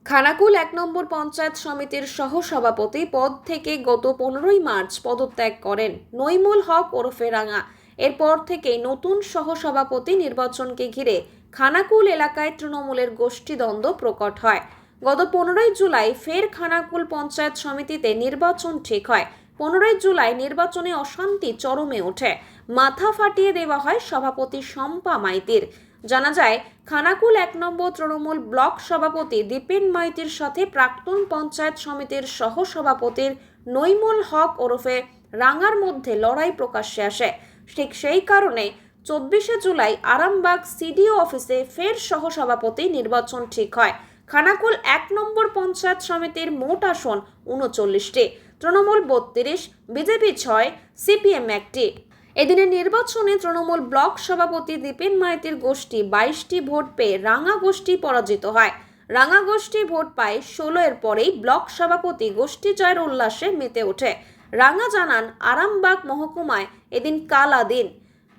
খানাকুল ১ নম্বর পঞ্চায়েত সমিতির সহসভাপতি পদ থেকে গত ১৫ই মার্চ পদত্যাগ করেন নইমুল হক ওরফে রাঙা। এরপর থেকেই নতুন সহসভাপতি নির্বাচনকে ঘিরে খানাকুল এলাকায় তৃণমূলের গোষ্ঠীদ্বন্দ্ব প্রকট হয়। গত ১৫ই জুলাই ফের খানাকুল পঞ্চায়েত সমিতিতে নির্বাচন ঠিক হয়। ১৫ই জুলাই নির্বাচনে অশান্তি চরমে ওঠে। মাথা ফাটিয়ে দেওয়া হয় সভাপতি শম্পা মাইতির। জানা যায়, খানাকুল ১ নম্বর তৃণমূল ব্লক সভাপতি দীপেন মাইতির সাথে প্রাক্তন পঞ্চায়েত সমিতির সহসভাপতির নইমুল হক ওরফে রাঙার মধ্যে লড়াই প্রকাশ্যে আসে। ঠিক সেই কারণে ২৪শে জুলাই আরামবাগ সিডিও অফিসে ফের সহসভাপতি নির্বাচন ঠিক হয়। খানাকুল ১ নম্বর পঞ্চায়েত সমিতির মোট আসন ৩৯টি, তৃণমূল ৩২, বিজেপি ৬, সিপিএম ১টি। এদিনের নির্বাচনে তৃণমূল ব্লক সভাপতি দীপেন মাইতির গোষ্ঠী ২২টি ভোট পেয়ে রাঙা গোষ্ঠী পরাজিত হয়। রাঙা গোষ্ঠী ভোট পায় ১৬ এর পরেই ব্লক সভাপতি গোষ্ঠী জয়ের উল্লাসে মেতে ওঠে। রাঙা জানান, আরামবাগ মহকুমায় এদিন কালা দিন।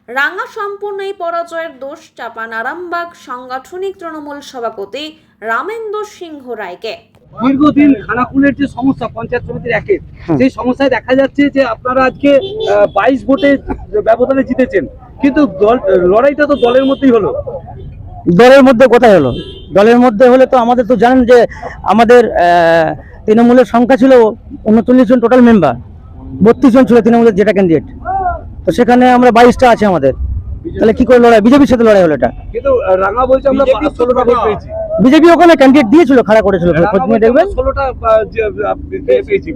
রাঙা সম্পূর্ণ এই পরাজয়ের দোষ চাপান আরামবাগ সাংগঠনিক তৃণমূল সভাপতি রামেন্দ্র সিংহ রায়কে। দীর্ঘদিন খানাকুলের যে সমস্যা পঞ্চায়েত সমিতির একের, সেই সমস্যায় দেখা যাচ্ছে যে আপনারা আজকে 22 ভোটে ব্যবধানে জিতেছেন, কিন্তু লড়াইটা তো দলের মধ্যেই হলো। দলের মধ্যে কোথায় হলো? দলের মধ্যে হলে তো আমাদের তো জানেন যে আমাদের তৃণমূলের সংখ্যা ছিল ৩৯ জন টোটাল মেম্বার, ৩২ জন ছিল তৃণমূলের যেটা ক্যান্ডিডেট, তো সেখানে আমরা 22টা আছে আমাদের। তাহলে কি করে লড়াই? বিজেপির সাথে লড়াই হলো এটা। কিন্তু রাঙা বলছে আমরা 16টা ভোট পেয়েছি। বিজেপি ওখানে ক্যান্ডিডেট দিয়েছিল, খাড়া করেছিল, দেখবেন 16টা পেয়েছি।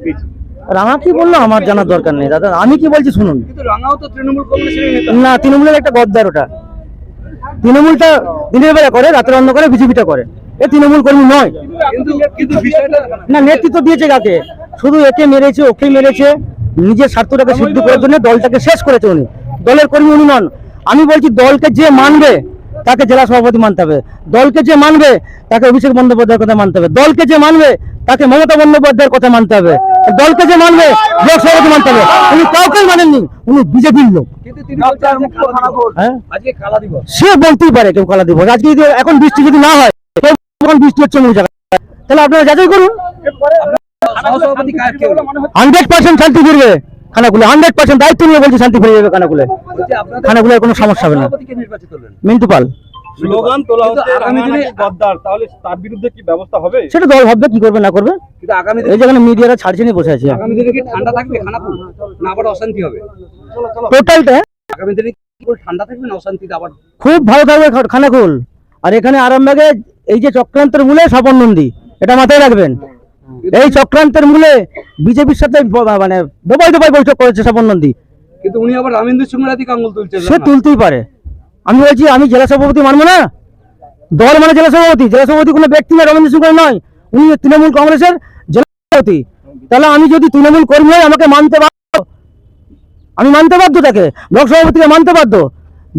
রাঙা কি বললো আমার জানার দরকার নেই দাদা, আমি কি বলছি শুনুন। কিন্তু রাঙাও তো তৃণমূল কংগ্রেসের নেতা। না, তৃণমূলের একটা গদ্দার ওটা। তৃণমূলটা দিনের বেলা করে, রাতের অন্ধকারে বিজেপিটা করে। এ তৃণমূল কর্মী নয়। কিন্তু বিষয়টা না, নেতৃত্ব দিয়েছে কাকে? শুধু একে মেরেছে, ওকে মেরেছে, নিজের স্বার্থটাকে সিদ্ধ করার জন্য দলটাকে শেষ করেছে উনি। দলের কর্মী উনি নন। আমি বলছি দলকে যে মানবে তাকে জেলা সভাপতি মানতে হবে, দলকে যে মানবে তাকে অভিষেক বন্দ্যোপাধ্যায়ের কথা মানতে হবে, দলকে যে মানবে তাকে মমতা বন্দ্যোপাধ্যায়ের কথা মানতে হবে, দলকে যে মানবে ব্লক সভাপতি মানতে হবে। উনি কাউকে মানেননি, উনি বিজেপির লোক। সে বলতেই পারে কেউ কালা দিবস। আজকে যদি এখন বৃষ্টি যদি না হয়, এখন বৃষ্টি হচ্ছে অন্য জায়গায়, তাহলে আপনারা যাচাই করুন। 100% শান্তি ফিরবে খানাকুলে, 100% দায়িত্ব নিয়ে বলছি শান্তি ফিরে যাবে খানাকুলে। খানাকুলে কোনো সমস্যা হবে না। মিন্টু পাল স্লোগান তোলা হচ্ছে আগামী দিনে গদ্দার, তাহলে তার বিরুদ্ধে কি ব্যবস্থা হবে? সেটা দল ভাববে কি করবে না করবে। কিন্তু আগামী এই যেখানে মিডিয়ারা ছাড়ছে নিয়ে বসে আছে, আগামী দিনে কি ঠান্ডা থাকবে খানাকুল, না আবার অশান্তি হবে? টোটালটা আগামী দিনে কি ঠান্ডা থাকবে না অশান্তিতে আবার? খুব ভালো থাকবে খানাকুল। আর এখানে আরামবাগে এই যে চক্রান্তের মূলে স্বপন নন্দী, এটা মাথায় রাখবেন। এই চক্রান্তের মূলে বিজেপির সাথে মানে দবাই দবাই বৈঠক করেছে স্বপন নন্দী। কিন্তু উনি আবার রামেন্দ্র সিংহ রায়কে আঙুল তুলছে। সে তুলতেই পারে। আমি বলছি আমি জেলা সভাপতি মানবো না। দল মানে জেলা সভাপতি, জেলা সভাপতি কোনো ব্যক্তি না, রবীন্দ্র সিংহ নয়। উনি তৃণমূল কংগ্রেসের জেলা সভাপতি। তাহলে আমি যদি তৃণমূল কর্মী হই আমাকে মানতে বাধ্য, আমি মানতে বাধ্য, তাকে ব্লক সভাপতিকে মানতে বাধ্য।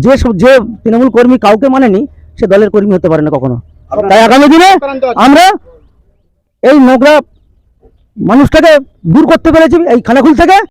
যে তৃণমূল কর্মী কাউকে মানেনি সে দলের কর্মী হতে পারে না কখনো। তাই আগামী দিনে আমরা এই নোংরা মানুষটাকে দূর করতে পেরেছি এই খানাকুল থেকে।